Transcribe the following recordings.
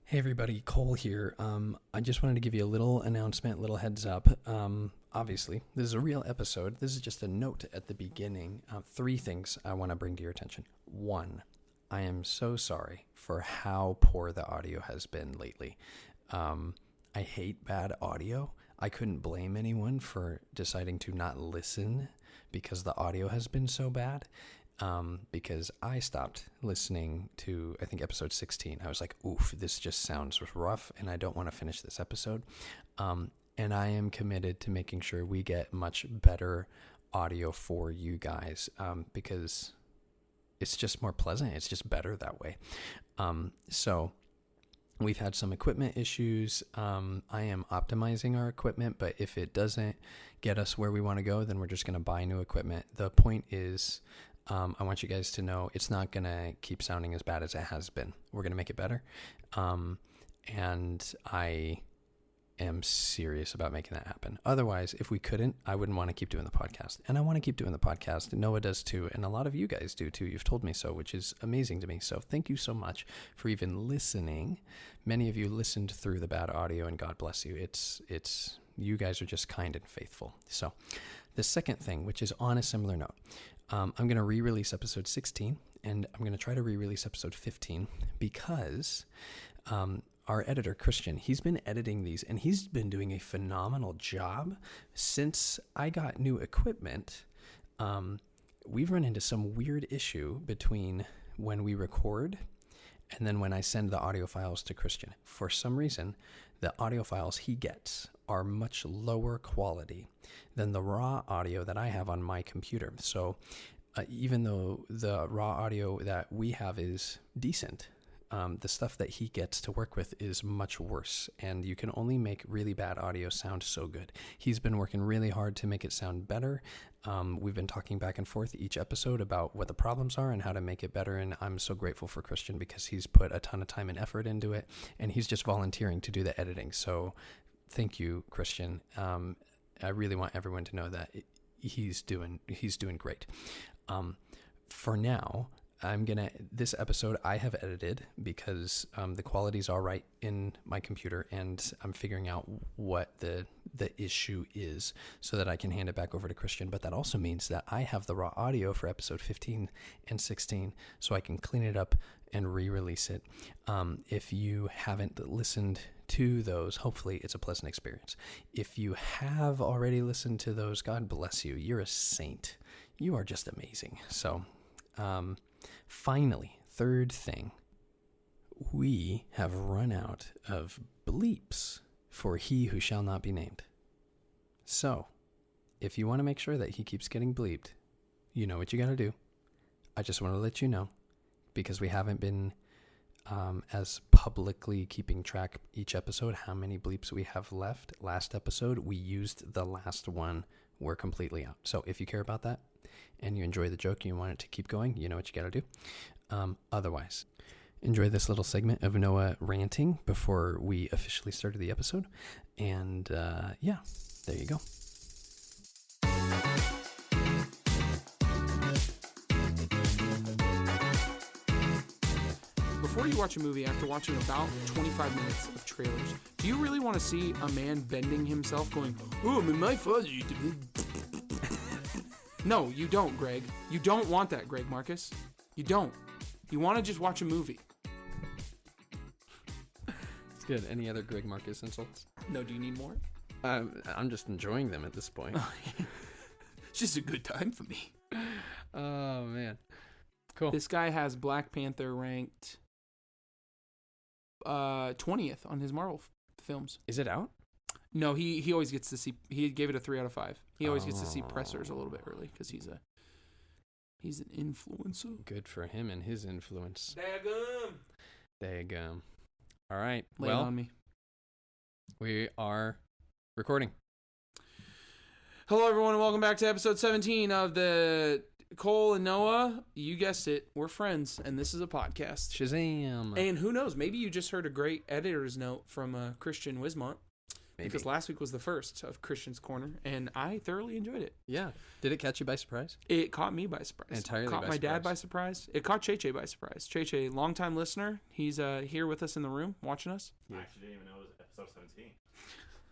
Hey everybody, Cole here. I just wanted to give you a little announcement, little heads up. Obviously, this is a real episode. This is just a note at the beginning. Three things I want to bring to your attention. One, I am so sorry for how poor the audio has been lately. I hate bad audio. I couldn't blame anyone for deciding to not listen because the audio has been so bad. Because I stopped listening to, I think, episode 16. I was like, oof, this just sounds rough, and I don't want to finish this episode. And I am committed to making sure we get much better audio for you guys, because it's just more pleasant. It's just better that way. So we've had some equipment issues. I am optimizing our equipment, but if it doesn't get us where we want to go, then we're just going to buy new equipment. The point is, I want you guys to know it's not going to keep sounding as bad as it has been. We're going to make it better. And I am serious about making that happen. Otherwise, if we couldn't, I wouldn't want to keep doing the podcast. And I want to keep doing the podcast. Noah does too. And a lot of you guys do too. You've told me so, which is amazing to me. So thank you so much for even listening. Many of you listened through the bad audio, and God bless you. It's you guys are just kind and faithful. So the second thing, which is on a similar note, I'm going to re-release episode 16, and I'm going to try to re-release episode 15 because our editor, Christian, he's been editing these, and he's been doing a phenomenal job. Since I got new equipment, we've run into some weird issue between when we record and then when I send the audio files to Christian. For some reason, the audio files he gets are much lower quality than the raw audio that I have on my computer. So even though the raw audio that we have is decent, the stuff that he gets to work with is much worse, and you can only make really bad audio sound so good. He's been working really hard to make it sound better. We've been talking back and forth each episode about what the problems are and how to make it better, and I'm so grateful for Christian because he's put a ton of time and effort into it, and he's just volunteering to do the editing. So thank you, Christian. I really want everyone to know that he's doing great. For now, this episode I have edited because the quality's all right in my computer, and I'm figuring out what the issue is so that I can hand it back over to Christian. But that also means that I have the raw audio for episode 15 and 16, so I can clean it up and re-release it. If you haven't listened to those, hopefully it's a pleasant experience. If you have already listened to those, God bless you. You're a saint. You are just amazing. So, finally, third thing, we have run out of bleeps for He Who Shall Not Be Named. So, if you want to make sure that he keeps getting bleeped, you know what you got to do. I just want to let you know, because we haven't been as publicly keeping track each episode how many bleeps we have left. Last episode, we used the last one. We're completely out. So if you care about that and you enjoy the joke and you want it to keep going, you know what you got to do. Otherwise, enjoy this little segment of Noah ranting before we officially started the episode. And yeah, there you go. Before you watch a movie, after watching about 25 minutes of trailers, do you really want to see a man bending himself going, "Oh, my father used to be..." No, you don't, Greg. You don't want that, Greg Marcus. You don't. You want to just watch a movie. It's good. Any other Greg Marcus insults? No, do you need more? I'm just enjoying them at this point. It's just a good time for me. Oh, man. Cool. This guy has Black Panther ranked 20th on his Marvel films. Is it out? No, he always gets to see. He gave it a 3 out of 5. He always gets to see pressers a little bit early because he's an influencer. Good for him and his influence. Daggum. All right. Lay it on me. We are recording. Hello, everyone, and welcome back to episode 17 of the Cole and Noah. You guessed it. We're friends, and this is a podcast. Shazam. And who knows? Maybe you just heard a great editor's note from Christian Wismont. Maybe. because last week was the first of Christian's Corner, and I thoroughly enjoyed it. Yeah. Did it catch you by surprise? It caught me by surprise. Entirely caught by my dad surprise. by surprise. It caught Che by surprise. Che, longtime listener. He's here with us in the room watching us. I actually didn't even know it was episode 17.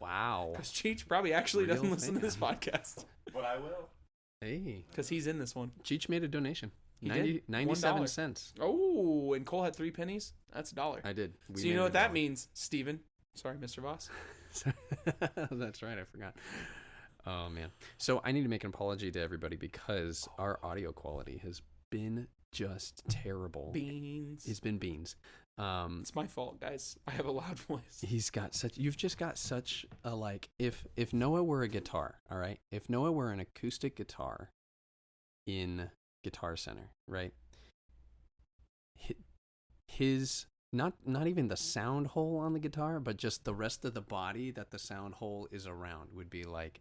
Wow. Because Cheech probably actually Real doesn't listen to fan. this podcast. But I will. Hey. Because he's in this one. Cheech made a donation. He did? 97 $1. cents. Oh, and Cole had 3 pennies. That's $1. I did. So you know what that means, Steven. Sorry, Mr. Voss. That's right. I forgot. Oh, man. So I need to make an apology to everybody because our audio quality has been just terrible. Beans. It's been beans. It's my fault, guys. I have a loud voice. You've just got such a, like, if Noah were a guitar, all right? If Noah were an acoustic guitar in Guitar Center, right? His not even the sound hole on the guitar, but just the rest of the body that the sound hole is around would be like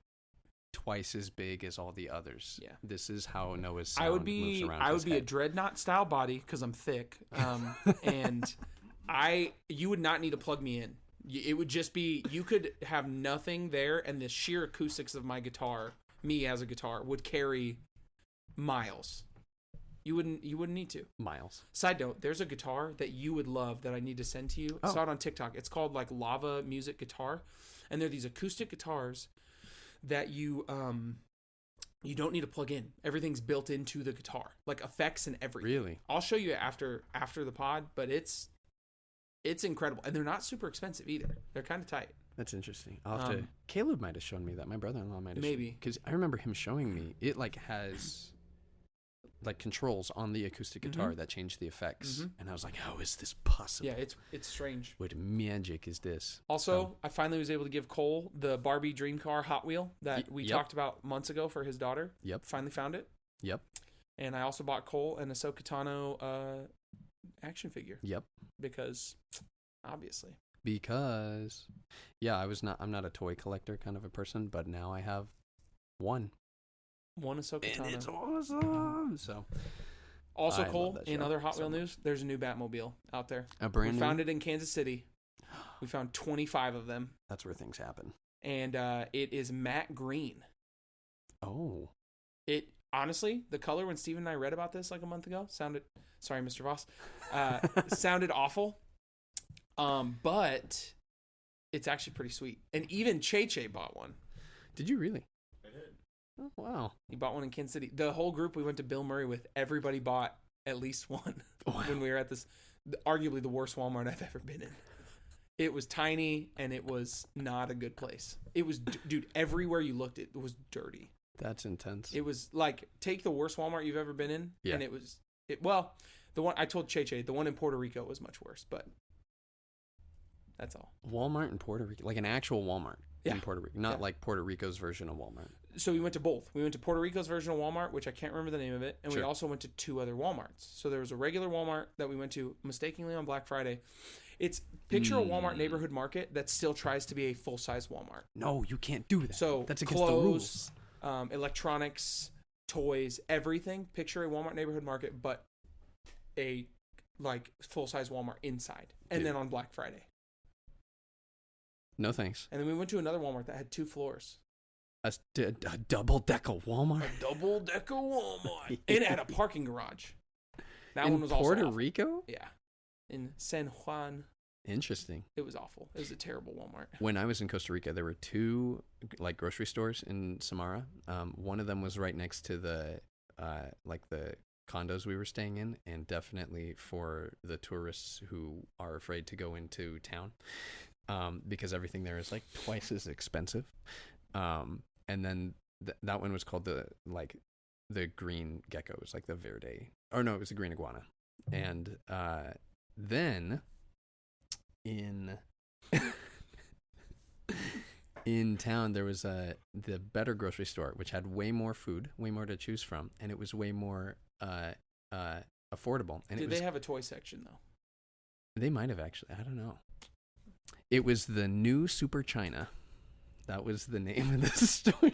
twice as big as all the others. Yeah. This is how Noah's sound I would moves be around I his would be a head. dreadnought style body because I'm thick, and you would not need to plug me in. It would just be, you could have nothing there, and the sheer acoustics of my guitar, me as a guitar, would carry miles. You wouldn't need to. Miles. Side note, there's a guitar that you would love that I need to send to you. I saw it on TikTok. It's called like Lava Music Guitar, and they're these acoustic guitars that you don't need to plug in. Everything's built into the guitar, like effects and everything. Really? I'll show you after the pod, but it's incredible, and they're not super expensive either. They're kind of tight. That's interesting. I'll have to. Caleb might have shown me that. My brother-in-law might have. Maybe. Because I remember him showing me. It like has like controls on the acoustic guitar that change the effects, and I was like, "How is this possible? Yeah, it's strange. What magic is this?" Also, I finally was able to give Cole the Barbie dream car Hot Wheel that we Yep. talked about months ago for his daughter. Yep. Finally found it. Yep. And I also bought Cole an Ahsoka Tano action figure Yep. because, obviously. Because, yeah, I'm not a toy collector kind of a person, but now I have one. One Ahsoka And Tano. it's awesome. So, Also, I love Cole, that in show other Hot so Wheel much. news, there's a new Batmobile out there. a brand We new. found it in Kansas City. We found 25 of them. That's where things happen. And it is matte green. Oh. It honestly, the color when Steven and I read about this like a month ago sounded, sorry, Mr. Voss, sounded awful. But it's actually pretty sweet. And even Che bought one. Did you really? I did. Oh, wow. He bought one in Kansas City. The whole group we went to Bill Murray with, everybody bought at least one when we were at this, arguably the worst Walmart I've ever been in. It was tiny, and it was not a good place. It was, dude, everywhere you looked, it was dirty. That's intense. It was like, take the worst Walmart you've ever been in, Yeah. and well, the one, I told Che, the one in Puerto Rico was much worse, but that's all. Walmart in Puerto Rico, like an actual Walmart Yeah. in Puerto Rico, not Yeah. like Puerto Rico's version of Walmart. So we went to both. We went to Puerto Rico's version of Walmart, which I can't remember the name of it, and we Sure. also went to 2 other Walmarts. So there was a regular Walmart that we went to mistakenly on Black Friday. It's picture a Walmart neighborhood market that still tries to be a full-size Walmart. No, you can't do that. So that's against clothes, the rules. electronics, toys, everything. Picture a Walmart neighborhood market, but a like full-size Walmart inside, and Dude. then on Black Friday. No thanks. And then we went to another Walmart that had 2 floors. A double-decker Walmart A double-decker Walmart. And it had a parking garage. That in one was also Puerto awful. Rico. Yeah. In San Juan. Interesting. It was awful. It was a terrible Walmart. When I was in Costa Rica, there were 2 like grocery stores in Samara. One of them was right next to the like the condos we were staying in, and definitely for the tourists who are afraid to go into town, because everything there is like twice as expensive. And then that one was called the green gecko. It was like the verde, or no, it was the green iguana. And then in town there was the better grocery store, which had way more food, way more to choose from, and it was way more affordable. And Did they have a toy section, though? They might have actually. I don't know. It was the New Super China. That was the name of the store.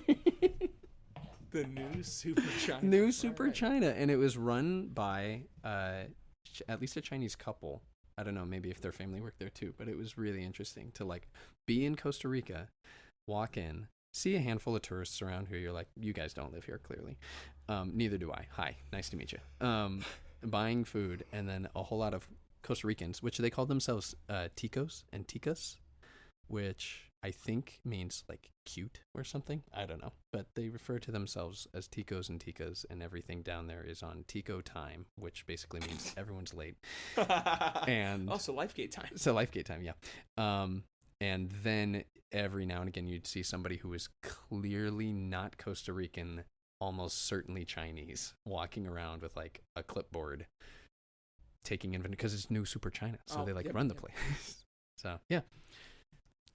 The New Super China. New Super China, and it was run by at least a Chinese couple. I don't know, maybe if their family worked there too, but it was really interesting to like be in Costa Rica, walk in, see a handful of tourists around who you're like, you guys don't live here, clearly. Neither do I. Hi, nice to meet you. Buying food, and then a whole lot of Costa Ricans, which they call themselves ticos and ticas, which I think means like cute or something. I don't know. But they refer to themselves as ticos and ticas, and everything down there is on tico time, which basically means everyone's late. And also Lifegate time. So Lifegate time, yeah. And then every now and again you'd see somebody who was clearly not Costa Rican, almost certainly Chinese, walking around with like a clipboard, taking inventory because it's new Super China, so they like run the place. So yeah,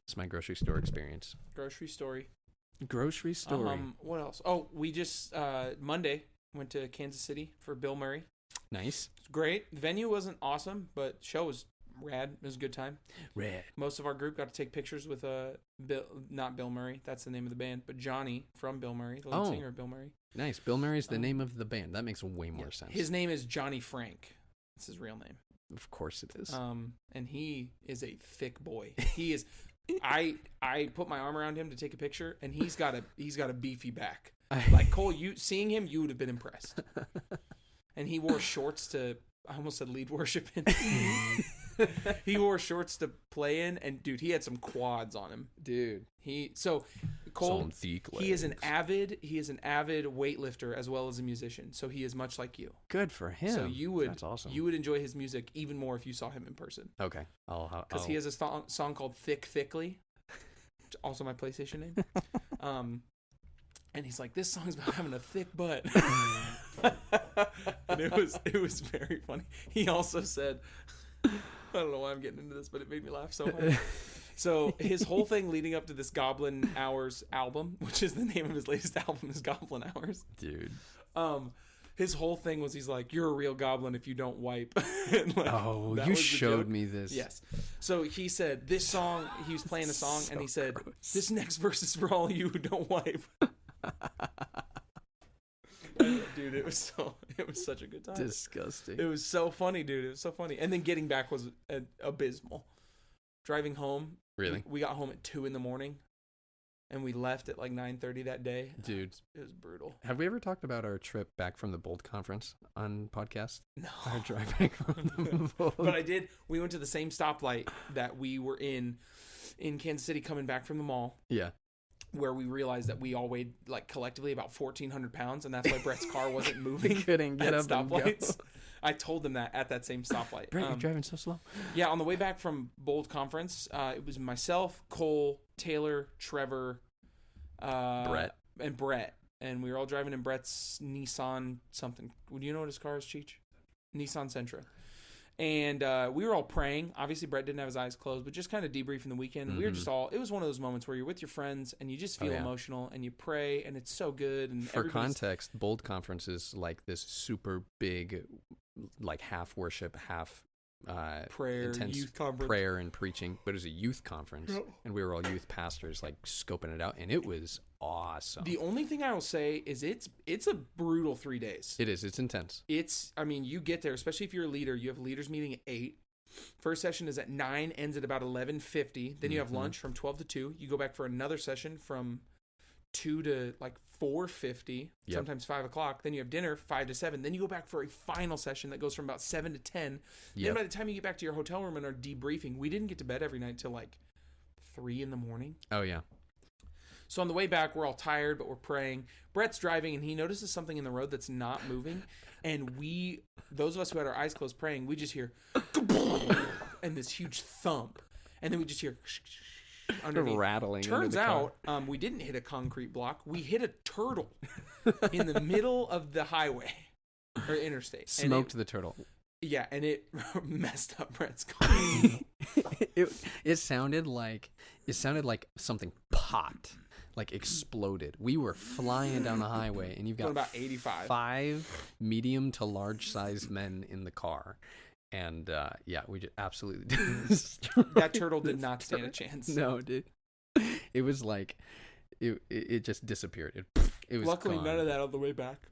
it's my grocery store experience. Grocery story. What else? Oh, we just Monday went to Kansas City for Bill Murray. Nice. It's great. The venue wasn't awesome, but show was rad. It was a good time. Rad. Most of our group got to take pictures with not Bill Murray. That's the name of the band, but Johnny from Bill Murray, the lead singer of Bill Murray. Nice. Bill Murray's the name of the band. That makes way more sense. His name is Johnny Frank. That's his real name. Of course it is. And he is a thick boy. He is. I put my arm around him to take a picture, and he's got a beefy back. Like Cole, seeing him, you would have been impressed. And he wore shorts to. I almost said lead worship in. He wore shorts to play in, and dude, he had some quads on him. Dude, Cole, he is an avid weightlifter as well as a musician. So he is much like you. Good for him. So that's awesome. You would enjoy his music even more if you saw him in person. Okay, because he has a song called "Thick Thickly," which is also my PlayStation name. And he's like, this song's about having a thick butt. And it was very funny. He also said, I don't know why I'm getting into this, but it made me laugh so hard. So his whole thing leading up to this Goblin Hours album, which is the name of his latest album, is Goblin Hours. Dude. His whole thing was he's like, you're a real goblin if you don't wipe. You showed me this. Yes. So he said this song, he was playing a song, and he said, this next verse is for all you who don't wipe. Dude, it was such a good time. Disgusting. It was so funny, dude. It was so funny. And then getting back was abysmal. Driving home. Really? We got home at 2 a.m. and we left at like 9:30 that day. Dude, it was brutal. Have we ever talked about our trip back from the Bold conference on podcast? No. Our drive back from the Bold. But I did. We went to the same stoplight that we were in Kansas City coming back from the mall. Yeah. Where we realized that we all weighed like collectively about 1,400 pounds, and that's why Brett's car wasn't moving. He couldn't get up stoplights. And go. I told them that at that same stoplight. Brett, you're driving so slow. Yeah, on the way back from Bold Conference, it was myself, Cole, Taylor, Trevor, Brett, and we were all driving in Brett's Nissan something. Do you know what his car is, Cheech? Nissan Sentra. And we were all praying. Obviously, Brett didn't have his eyes closed, but just kind of debriefing the weekend. Mm-hmm. We were just it was one of those moments where you're with your friends and you just feel emotional and you pray and it's so good. And for context, Bold Conference is like this super big, like half worship, half prayer, intense youth conference. Prayer and preaching. But it was a youth conference, and we were all youth pastors, like scoping it out, and it was awesome. The only thing I will say is it's a brutal 3 days. It is. It's intense. You get there, especially if you're a leader. You have leaders meeting at 8. First session is at 9, ends at about 11:50. Then you have lunch from 12 to 2. You go back for another session from 2 to like 4:50, sometimes 5 o'clock. Then you have dinner 5 to 7. Then you go back for a final session that goes from about 7 to 10. Then by the time you get back to your hotel room and are debriefing, we didn't get to bed every night till like 3 a.m. Oh yeah. So on the way back, we're all tired, but we're praying. Brett's driving, and he notices something in the road that's not moving. And those of us who had our eyes closed praying, we just hear and this huge thump. And then we just hear underneath. Rattling. Turns out we didn't hit a concrete block. We hit a turtle in the middle of the highway or interstate. Smoked the turtle. Yeah, and it messed up Brett's car. It sounded like something popped, like exploded. We were flying down the highway, and you've got about 85. 5 medium to large sized men in the car. And we just absolutely that turtle did not stand a chance. No, dude. It was like it just disappeared. It was luckily gone. None of that on the way back.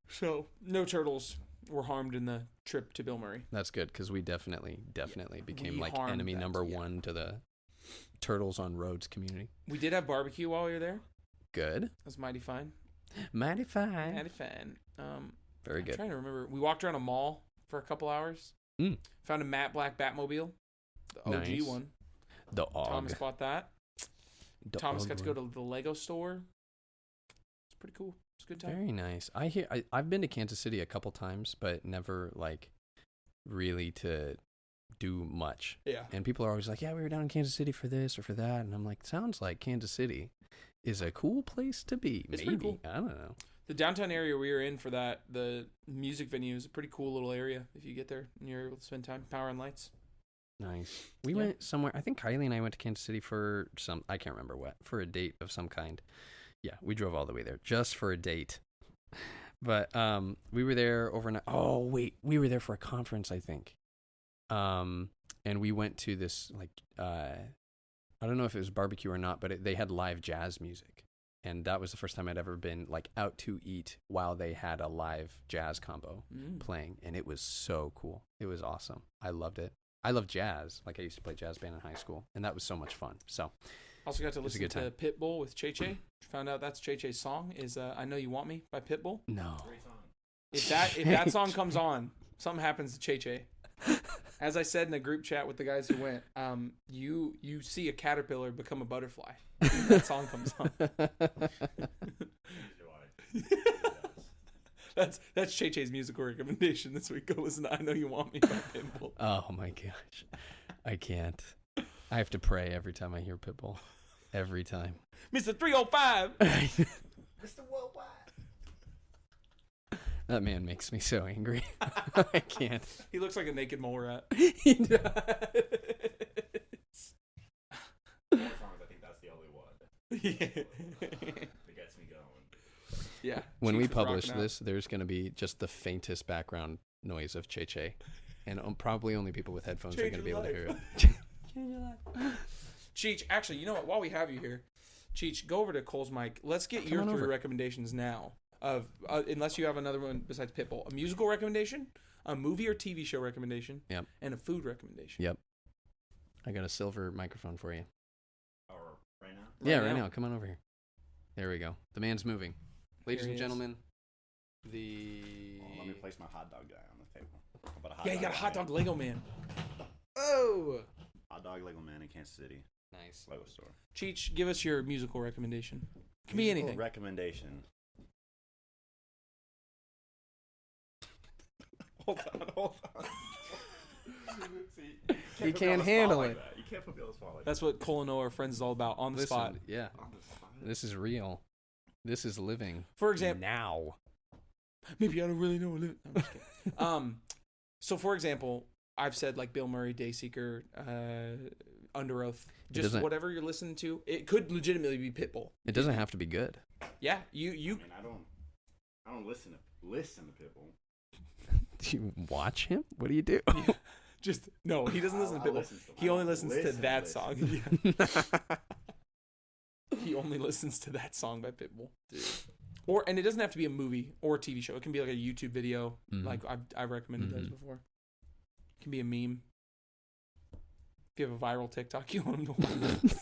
So no turtles. were harmed in the trip to Bill Murray. That's good because we definitely became We like harmed enemy that, number yeah. 1 to the Turtles on Roads community. We did have barbecue while we were there. Good. That was mighty fine. Mighty fine. Mighty fine. Very I'm good. trying to remember. We walked around a mall for a couple hours. Found a matte black Batmobile, the OG Nice. one. The Og. Thomas bought that. The Thomas Og got to one. go to the Lego store. It's pretty cool. It's a good time. Very nice. I've been to Kansas City a couple times, but never like really to do much. Yeah. And people are always like, "Yeah, we were down in Kansas City for this or for that," and I'm like, "Sounds like Kansas City is a cool place to be." It's Maybe pretty cool. I don't know. The downtown area we were in for that, the music venue, is a pretty cool little area if you get there and you're able to spend time. Power and lights. Nice. We Yeah. went somewhere. I think Kylie and I went to Kansas City for I can't remember what, for a date of some kind. Yeah, we drove all the way there just for a date. But we were there overnight. Oh, wait. We were there for a conference, I think. And we went to this, like, I don't know if it was barbecue or not, but they had live jazz music. And that was the first time I'd ever been, like, out to eat while they had a live jazz combo playing. And it was so cool. It was awesome. I loved it. I love jazz. Like, I used to play jazz band in high school. And that was so much fun. So Also got to was a listen good to Pitbull with Che Che. Found out that's Che Che's song is "I Know You Want Me" by Pitbull. no. Great song. If that song comes on, something happens to Che Che. As I said in the group chat with the guys who went, you see a caterpillar become a butterfly. If that song comes on. That's Che Che's musical recommendation this week. Go listen to "I Know You Want Me" by Pitbull. Oh my gosh. I can't. I have to pray every time I hear Pitbull. Every time. Mr. 305. Mr. Worldwide. That man makes me so angry. I can't. He looks like a naked mole rat. He does. Songs, I think that's the only one Yeah. that gets me going. Yeah. When we Cheeks was publish rocking out. this, there's going to be just the faintest background noise of Che Che. And probably only people with headphones are Change going to be able your to hear life. it. Change your life. Cheech, actually, you know what? While we have you here, Cheech, go over to Cole's mic. Let's get Come your on 3 over. recommendations now. Of unless you have another one besides Pitbull, a musical recommendation, a movie or TV show recommendation, Yep. and a food recommendation. Yep. I got a silver microphone for you. Or right now? Yeah, right now. Come on over here. There we go. The man's moving. Ladies Here and he is. gentlemen, the... Oh, let me place my hot dog guy on the table. How about a hot Yeah, you got a guy? hot dog Lego man. Oh, Hot dog Lego man in Kansas City. Nice. Lego store. Cheech, give us your musical recommendation. Can be Musical anything. Recommendation. Hold on. See, He put me can't on the spot handle like it. that. You can't put me on the spot like That's what Cole and Noah are friends is all about. On the Listen, spot. yeah. that. On the spot. This is real. This is living. For example, Now. maybe I don't really know. No, I'm just kidding. So for example, I've said like Bill Murray, Dayseeker, Under Oath, just doesn't- whatever you're listening to. It could legitimately be Pitbull. It doesn't have to be good. Yeah, you. I mean, I don't listen to Pitbull. Do you watch him? What do you do? Just no. He doesn't listen to I Pitbull. listen to them. He I only don't listens to listen, that listen. song. Yeah. He only listens to that song by Pitbull. And it doesn't have to be a movie or a TV show. It can be like a YouTube video. Mhm. Like I've recommended those Mhm. before. It can be a meme. If you have a viral TikTok, you want him to watch.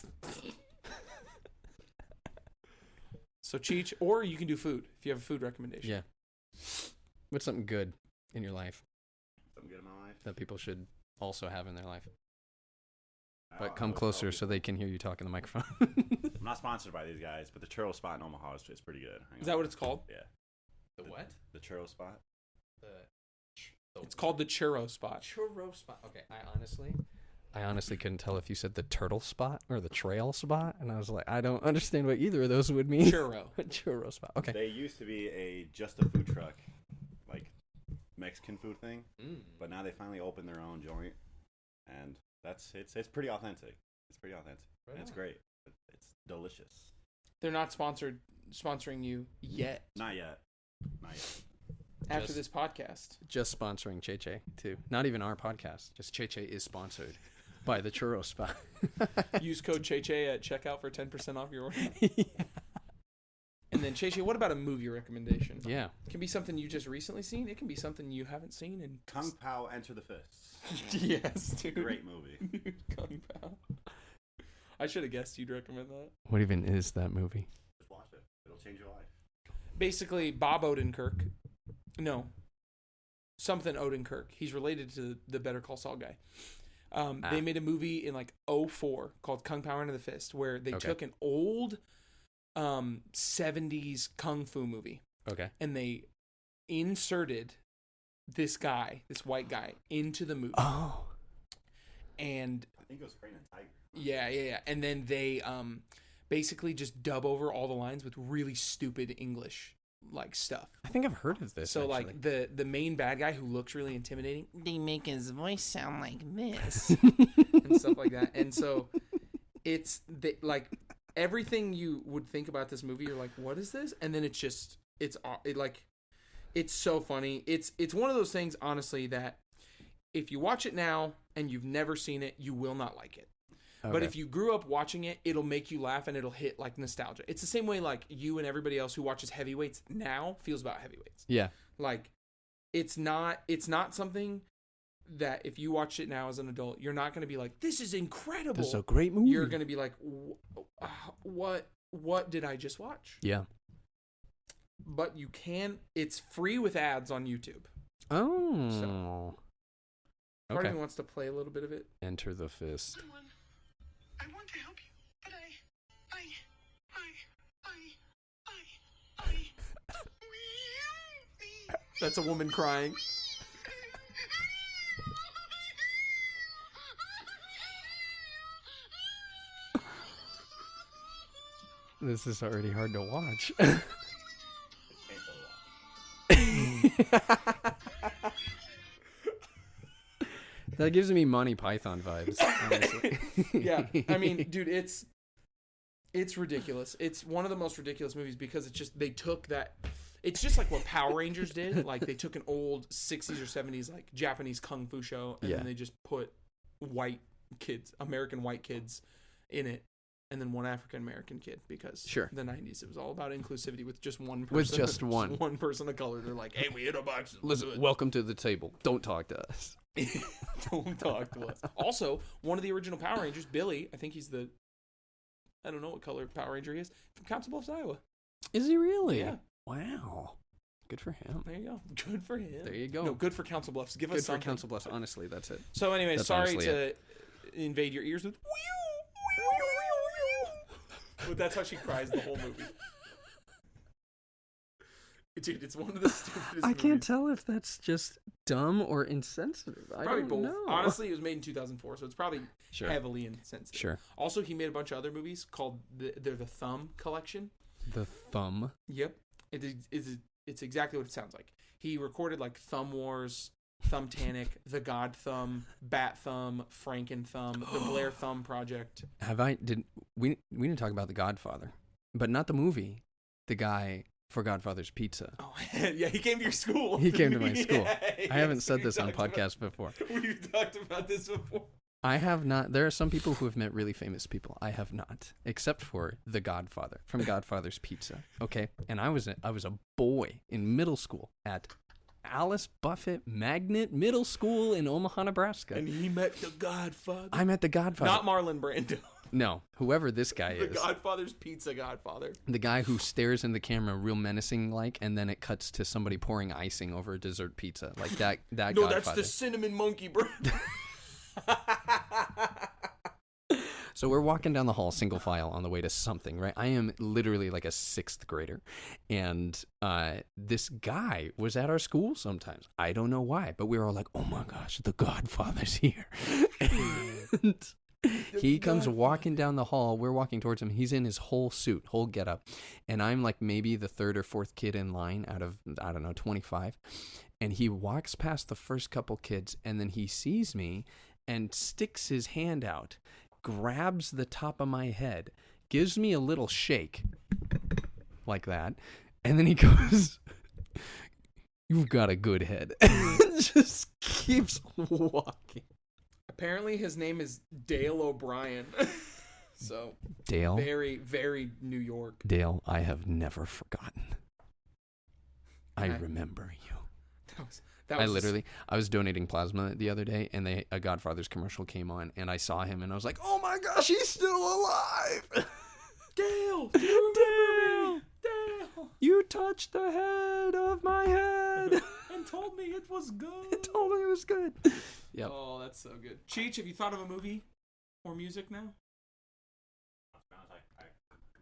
So Cheech, or you can do food if you have a food recommendation. Yeah. What's something good in your life Something good in my life. that people should also have in their life? I But would come tell closer people- so they can hear you talk in the microphone. I'm not sponsored by these guys, but the churro spot in Omaha is pretty good. Is that what it's called? Yeah. The what? The churro spot. It's called the Churro Spot. churro spot. Okay, I honestly couldn't tell if you said the turtle spot or the trail spot, and I was like, I don't understand what either of those would mean. Churro. Churro spot. Okay. They used to be just a food truck, like Mexican food thing, but now they finally opened their own joint, and it's pretty authentic. It's pretty authentic. Right And it's on. great. It's delicious. They're not sponsoring you yet. Not yet. Not yet. After Just- this podcast. Just sponsoring Che Che too. Not even our podcast. Just Che Che is sponsored by the churro spot. Use code CHECHE at checkout for 10% off your order. Yeah. And And then, Shay, what about a movie recommendation? Yeah. It can be something you just recently seen. It can be something you haven't seen. And Kung Pao Enter the Fists. Yes, dude. Great movie. Kung Pao. I should have guessed you'd recommend that. What even is that movie? Just watch it. It'll change your life. Basically, Bob Odenkirk. No. Something Odenkirk. He's related to the Better Call Saul guy. They made a movie in like 2004 called Kung Pao Enter the Fist, where they took an old 70s kung fu movie. Okay. And they inserted this white guy, into the movie. Oh. And I think it was Crane and Tiger. Yeah. And then they basically just dub over all the lines with really stupid English like stuff. I think I've heard of this. So actually. like the main bad guy who looks really intimidating, they make his voice sound like this and stuff like that. And so it's like everything you would think about this movie, you're like, what is this? And then it's so funny. It's one of those things, honestly, that if you watch it now and you've never seen it, you will not like it. Okay. But if you grew up watching it, it'll make you laugh and it'll hit like nostalgia. It's the same way like you and everybody else who watches heavyweights now feels about heavyweights. Yeah. Like it's not something that if you watch it now as an adult, you're not going to be like, this is incredible. This is a great movie. You're going to be like, what did I just watch? Yeah. But you can, it's free with ads on YouTube. Oh. So, part of me wants to play a little bit of it. Enter the Fist. I want to help you, but That's a woman crying. This is already hard to watch. That gives me Monty Python vibes, honestly. Yeah, I mean, dude, it's ridiculous. It's one of the most ridiculous movies because it's just, they took that, it's just like what Power Rangers did. Like they took an old 60s or 70s like Japanese kung fu show and then they just put American white kids in it, and then one African American kid because the 90s it was all about inclusivity with just one person. With just one person of color. They're like, hey, we hit a box. Listen, welcome to the table. Don't talk to us. Don't talk to us. Also, one of the original Power Rangers, Billy, I think he's I don't know what color Power Ranger he is, from Council Bluffs, Iowa. Is he really? Yeah. Wow. Good for him. There you go. Good for him. There you go. No, good for Council Bluffs. Give us something. Good for Council Bluffs. Honestly, that's it. So anyway, sorry to invade your ears with but that's how she cries the whole movie. Dude, it's one of the stupidest I can't tell if that's just dumb or insensitive. Probably both. Know. Honestly, it was made in 2004, so it's probably heavily insensitive. Sure. Also, he made a bunch of other movies called they're the Thumb Collection. The Thumb? Yep. It's exactly what it sounds like. He recorded like Thumb Wars, Thumbtanic, The God Thumb, Bat Thumb, Franken Thumb, The Blair Thumb Project. We didn't talk about The Godfather, but not the movie. The guy for Godfather's Pizza. Oh, yeah, he came to your school. He came to my school. Yeah, I haven't said this on podcast before. We've talked about this before. I have not. There are some people who have met really famous people. I have not, except for The Godfather from Godfather's Pizza. Okay, and I was a boy in middle school at Alice Buffett Magnet Middle School in Omaha, Nebraska. And he met the Godfather. I met the Godfather. Not Marlon Brando. No, whoever this guy is. The Godfather's Pizza Godfather. The guy who stares in the camera real menacing like, and then it cuts to somebody pouring icing over a dessert pizza. Like that No, Godfather. that's the cinnamon monkey bread. So we're walking down the hall, single file, on the way to something, right? I am literally like a 6th grader. And this guy was at our school sometimes. I don't know why, but we were all like, oh my gosh, the Godfather's here. And he comes walking down the hall. We're walking towards him. He's in his whole suit, whole getup. And I'm like maybe the 3rd or 4th kid in line out of, I don't know, 25. And he walks past the first couple kids, and then he sees me and sticks his hand out, grabs the top of my head, gives me a little shake like that, and then he goes, "You've got a good head." And just keeps walking. Apparently his name is Dale O'Brien. So Dale, very, very New York. Dale, I have never forgotten. I Okay. remember you. That was I was donating plasma the other day, and a Godfather's commercial came on, and I saw him, and I was like, oh my gosh, he's still alive. Dale, do you remember me? Dale. You touched the head of my head. And told me it was good. It told me it was good. Yep. Oh, that's so good. Cheech, have you thought of a movie or music now?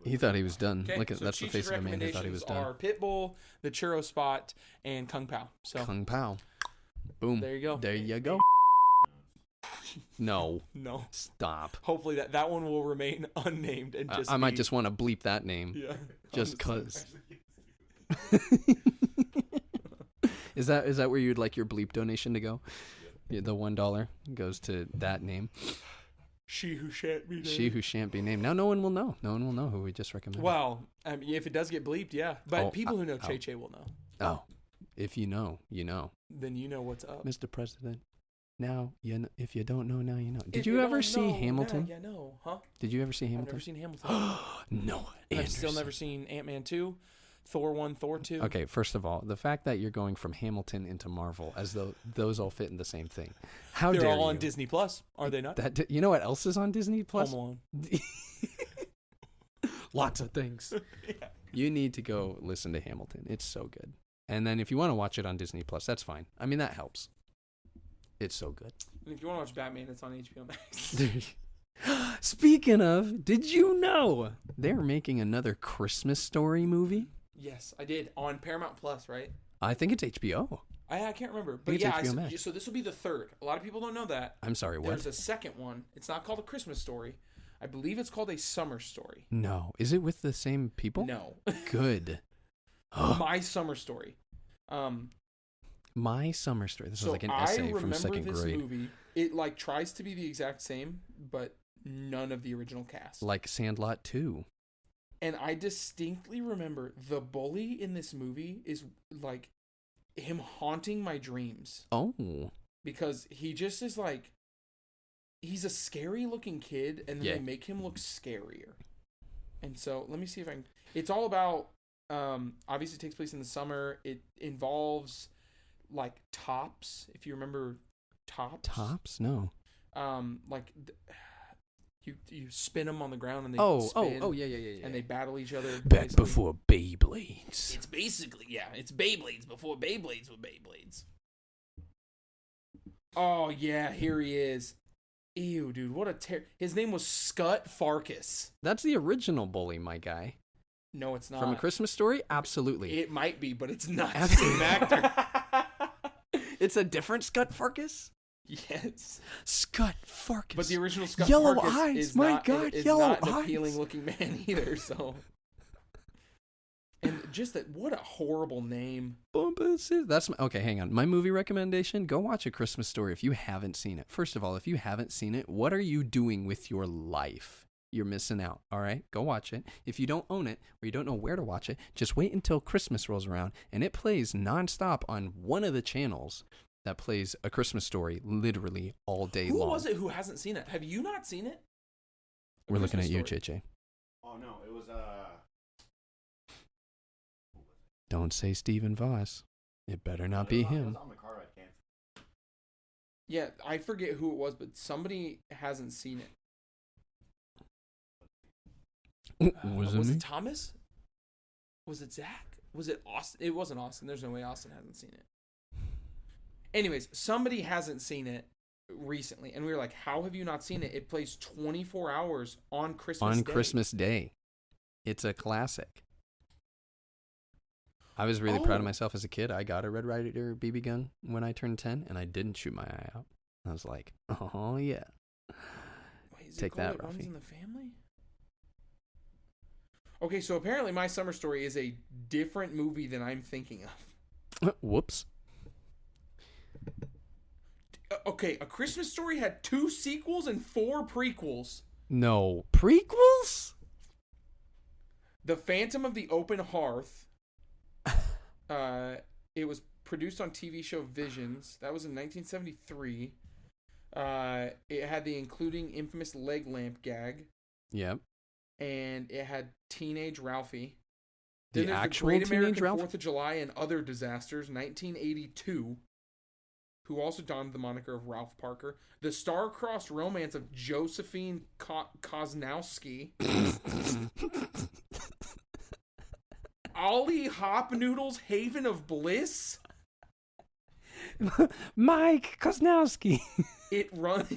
He thought he was done. Okay, Look at so that's the Cheech's face of a man who thought he was recommendations done. are Pitbull, The Churro Spot, and Kung Pao. So Kung Pao. Boom. there you go. There you go. No. No. Stop. Hopefully that one will remain unnamed and just I might be- just want to bleep that name. yeah. Just honestly. cause. Is that where you'd like your bleep donation to go? Yeah, the $1 goes to that name. She who shan't be named. She who shan't be named. Now no one will know. No one will know who we just recommended. Well, I mean, if it does get bleeped, yeah. But Oh, people who know oh. Che will know. Oh, if you know, you know, Then you know what's up. Mr. President. Now you know, if you don't know, now you know. Did If you ever don't see know, Hamilton? now you know, huh? Did you ever see I've Hamilton? never seen Hamilton. No, I've still never seen Ant-Man 2, Thor 1, Thor 2. Okay, first of all, the fact that you're going from Hamilton into Marvel as though those all fit in the same thing. How They're dare all on you? Disney Plus, are they not? You know what else is on Disney Plus? Home Alone. Lots of things. Yeah. You need to go listen to Hamilton. It's so good. And then if you want to watch it on Disney Plus, that's fine. I mean, that helps. It's so good. And if you want to watch Batman, it's on HBO Max. Speaking of, did you know they're making another Christmas Story movie? Yes, I did. On Paramount Plus, right? I think it's HBO. I can't remember. think But it's yeah, HBO Max. so this will be the third. A lot of people don't know that. I'm sorry, what? There's a second one. It's not called A Christmas Story. I believe it's called A Summer Story. No. Is it with the same people? No. Good. My Summer Story. My Summer Story. This So was like an I essay remember from second this grade. movie. It like tries to be the exact same, but none of the original cast. Like Sandlot 2. And I distinctly remember the bully in this movie is like him haunting my dreams Oh. because he just is like he's a scary looking kid and then Yeah. they make him look scarier. And so let me see if I can. It's all about obviously it takes place in the summer. It involves like tops, if you remember tops. Tops? No. Like you spin them on the ground and they Oh, spin, yeah. and they battle each other. Back basically. before Beyblades. It's basically, yeah, it's Beyblades before Beyblades were Beyblades. Oh, yeah, here he is. Ew, dude, what a his name was Scut Farkas. That's the original bully, my guy. No, it's not. From A Christmas Story? Absolutely. It might be, but it's not the same actor. It's a different Scott Farkas? Yes. Scott Farkas. But the original Scut Yellow Farkas eyes, is my not, God, is yellow not an eyes. appealing looking man either, so. And just that, what a horrible name. That's my, okay, hang on. My movie recommendation, go watch A Christmas Story if you haven't seen it. First of all, if you haven't seen it, what are you doing with your life? You're missing out, all right? Go watch it. If you don't own it or you don't know where to watch it, just wait until Christmas rolls around and it plays nonstop on one of the channels that plays A Christmas Story literally all day Who long. was it who hasn't seen it? Have you not seen it? A We're looking at Christmas you, Story. Chiche. Oh no, it was Don't say Stephen Voss. It better not be It him. was on the car ride. Can't. Yeah, I forget who it was, but somebody hasn't seen it. Was it was me? it Thomas? Was it Zach? Was it Austin? It wasn't Austin. There's no way Austin hasn't seen it. Anyways, somebody hasn't seen it recently, and we were like, "How have you not seen it? It plays 24 hours on Christmas On Day." Christmas Day. It's a classic. I was really proud of Oh. myself as a kid. I got a Red Ryder BB gun when I turned 10, and I didn't shoot my eye out. I was like, oh, yeah. Wait, is Take it called that, It Runs Ruffy. in the Family? Okay, so apparently My Summer Story is a different movie than I'm thinking of. Whoops. Okay, A Christmas Story had 2 sequels and 4 prequels. No. Prequels? The Phantom of the Open Hearth. It was produced on TV show Visions. That was in 1973. It had the including infamous leg lamp gag. Yep. And it had Teenage Ralphie. The Then there's actual Great Teenage American Ralph? 4th of July and Other Disasters, 1982, who also donned the moniker of Ralph Parker. The Star-Crossed Romance of Josephine Koznowski. Ollie Hop Noodle's Haven of Bliss. Mike Koznowski. It runs.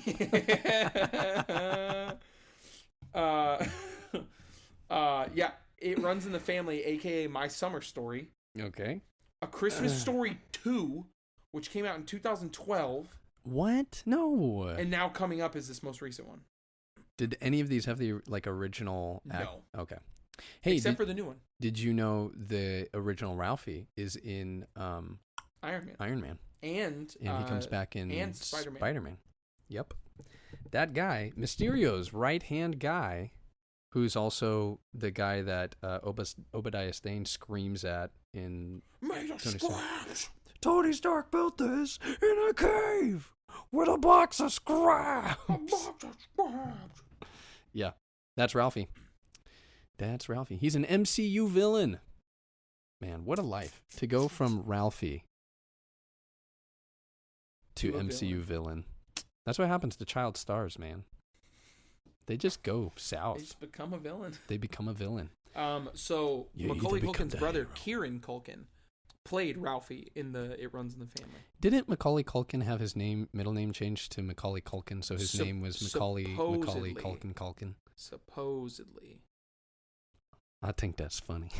Yeah, It Runs in the Family, aka My Summer Story. Okay. A Christmas Story 2, which came out in 2012, What? No. and now coming up is this most recent one. Did any of these have the original? No. Okay. Hey, Except for the new one, did you know the original Ralphie is in Iron Man, Iron Man, and he comes back in and Spider-Man. Spider-Man. Yep. That guy, Mysterio's right-hand guy, who's also the guy that Obadiah Stane screams at in Made a Tony Stark. splash. Tony Stark built this in a cave with a box of scraps. A box of scraps. Yeah, that's Ralphie. That's Ralphie. He's an MCU villain. Man, what a life to go from Ralphie to To a MCU villain. That's what happens to child stars, man. They just go They south. just become a villain. They become a villain. So You Macaulay either become Culkin's the brother, hero. Kieran Culkin, played Ralphie in the It Runs in the Family. Didn't Macaulay Culkin have his middle name changed to Macaulay Culkin, so his name was Macaulay supposedly. Culkin? Supposedly. I think that's funny.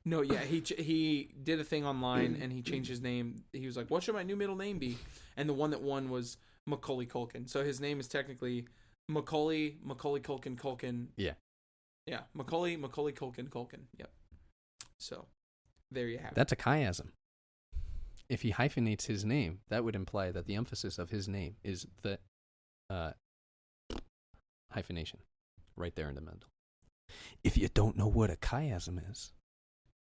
No, yeah, he did a thing online and he changed his name. He was like, "What should my new middle name be?" And the one that won was Macaulay Culkin. So his name is technically Macaulay Culkin. Yeah. Yeah, Macaulay Culkin. Yep. So there you have it. That's a chiasm. If he hyphenates his name, that would imply that the emphasis of his name is the hyphenation right there in the middle. If you don't know what a chiasm is,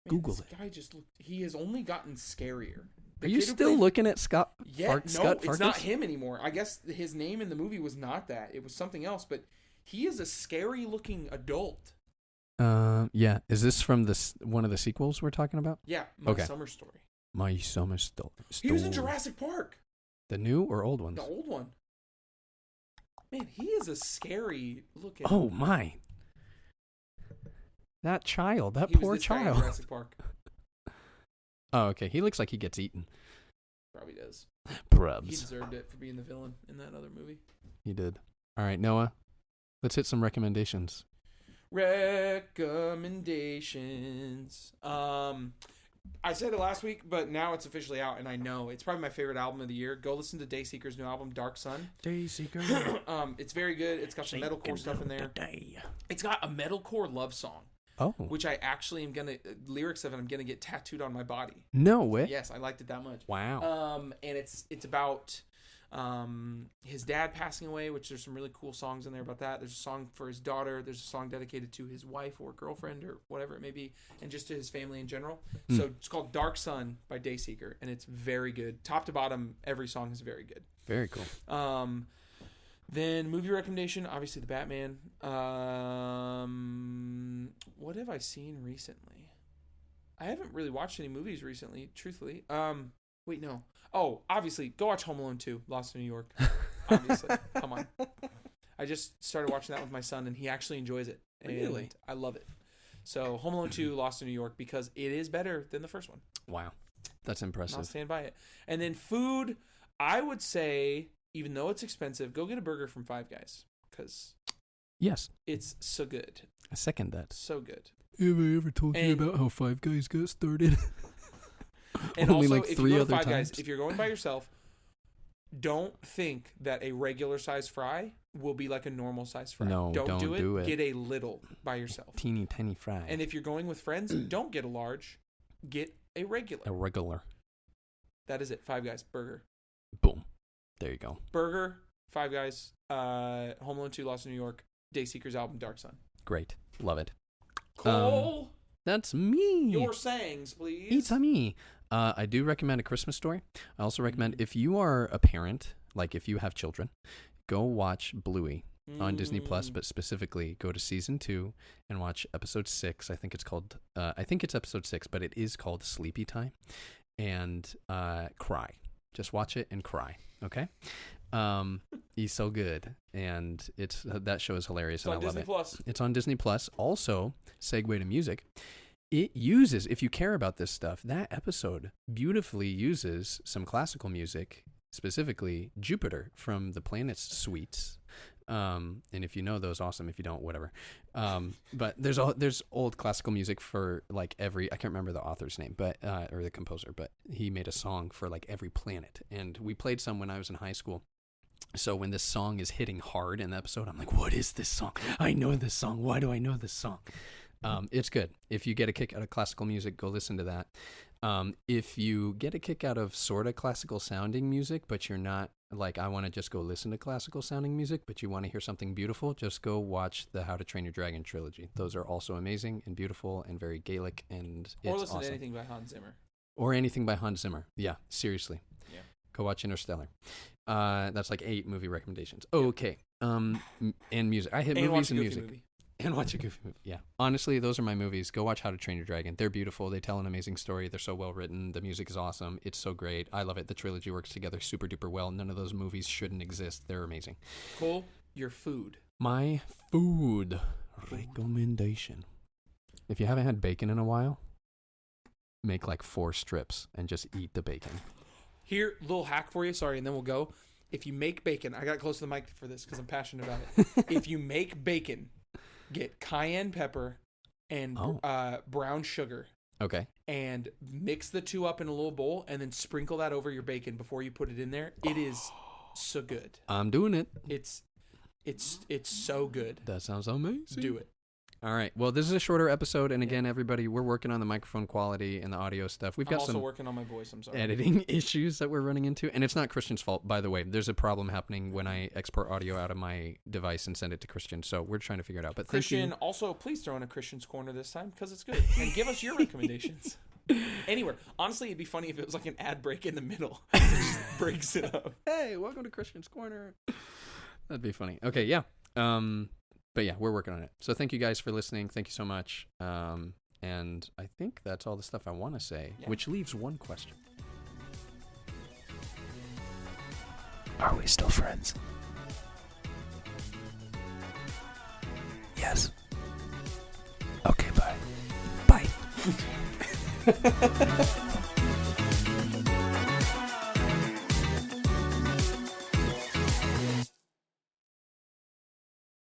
Man, Google this it. guy just looked. He has only gotten scarier. The Are you kid who still played- looking at Scott? Yeah, no, Scott it's not Farkas? him anymore. I guess his name in the movie was not that. It was something else. But he is a scary-looking adult. Yeah. Is this from one of the sequels we're talking about? Yeah, My Okay. Summer Story. My Summer Story. He was in Jurassic Park, The new or old ones? the old one. Man, he is a scary looking. Oh my! That child, that He was poor this guy in child. Jurassic Park. Oh, okay. He looks like he gets eaten. Probably does. He Probs. deserved it for being the villain in that other movie. He did. All right, Noah. Let's hit some recommendations. Recommendations. I said it last week, but now it's officially out, and I know it's probably my favorite album of the year. Go listen to Dayseeker's new album, Dark Sun. Dayseeker. It's very good. It's got some metalcore stuff in there. It's got a metalcore love song, Oh. which I actually am gonna lyrics of it. I'm gonna get tattooed on my body. No way. Yes, I liked it that much. Wow. And it's about his dad passing away, which there's some really cool songs in there about that. There's a song for his daughter. There's a song dedicated to his wife or girlfriend or whatever it may be, and just to his family in general. So it's called Dark Sun by Dayseeker, and it's very good. Top to bottom, every song is very good. Very cool. Then movie recommendation, obviously the Batman. What have I seen recently? I haven't really watched any movies recently, truthfully. Wait, no. Oh, obviously, go watch Home Alone 2, Lost in New York. Obviously. Come on. I just started watching that with my son, and he actually enjoys it. And Really? I love it. So, Home Alone 2, Lost in New York, because it is better than the first one. Wow. That's And I'll impressive. stand by it. And then food, I would say, even though it's expensive, go get a burger from Five Guys, because Yes. it's so good. I second that. So good. Have I ever told you about how Five Guys got started? And Only also, like if 3 you go other to Five times. Guys, if you're going by yourself, don't think that a regular size fry will be like a normal size fry. No, don't do it. Get a little by yourself. Teeny tiny fry. And if you're going with friends, don't get a large. Get a regular. a regular. That is it. Five Guys burger. Boom. There you go. Burger. Five Guys. Home Alone 2, Lost in New York. Dayseeker's album, Dark Sun. Great. Love it. Cole, That's me. your sayings, please. It's a me. I do recommend A Christmas Story. I also recommend if you are a parent, like if you have children, go watch Bluey. on Disney Plus, but specifically go to season 2 and watch episode 6. I think it's called, I think it's episode 6, but it is called Sleepy Time. And cry. Just watch it and cry. Okay. He's so good, and that show is hilarious, and I love Disney it. Plus. It's on Disney Plus. Also, segue to music. It uses, if you care about this stuff, that episode beautifully uses some classical music, specifically Jupiter from the Planets Suites. And if you know those, awesome. If you don't, whatever. But there's old classical music for like every, I can't remember the author's name, but or the composer, but he made a song for like every planet. And we played some when I was in high school. So when this song is hitting hard in the episode, I'm like, what is this song? I know this song. Why do I know this song? It's good. If you get a kick out of classical music, go listen to that. If you get a kick out of sort of classical sounding music, but you're not like, I want to just go listen to classical sounding music, but you want to hear something beautiful, just go watch the How to Train Your Dragon trilogy. Those are also amazing and beautiful and very Gaelic, and it's Or listen awesome. to anything by Hans Zimmer. Or anything by Hans Zimmer. Yeah, seriously. Yeah. Go watch Interstellar. That's like 8 movie recommendations. Okay. And music. I hit And movies watch a and Goofy music. movie. And watch a Goofy movie. Yeah. Honestly, those are my movies. Go watch How to Train Your Dragon. They're beautiful. They tell an amazing story. They're so well written. The music is awesome. It's so great. I love it. The trilogy works together super duper well. None of those movies shouldn't exist. They're amazing. Cole, your food. My food recommendation. If you haven't had bacon in a while, make like 4 strips and just eat the bacon. Here, little hack for you. Sorry, and then we'll go. If you make bacon, I got close to the mic for this because I'm passionate about it. If you make bacon, get cayenne pepper and brown sugar. Okay. And mix the 2 up in a little bowl, and then sprinkle that over your bacon before you put it in there. It is so good. I'm doing it. It's so good. That sounds amazing. Do it. All right. Well, this is a shorter episode, and again, everybody, we're working on the microphone quality and the audio stuff. We've got I'm also some working on my voice. I'm sorry. editing issues that we're running into, and it's not Christian's fault, by the way. There's a problem happening when I export audio out of my device and send it to Christian, so we're trying to figure it out. But Christian, thank also, please throw in a Christian's Corner this time because it's good, and give us your recommendations. Anywhere. Honestly, it'd be funny if it was like an ad break in the middle. It just breaks it up. Hey, welcome to Christian's Corner. That'd be funny. Okay, yeah. But yeah, we're working on it. So thank you guys for listening. Thank you so much. And I think that's all the stuff I want to say, which leaves one question. Are we still friends? Yes. Okay, bye. Bye.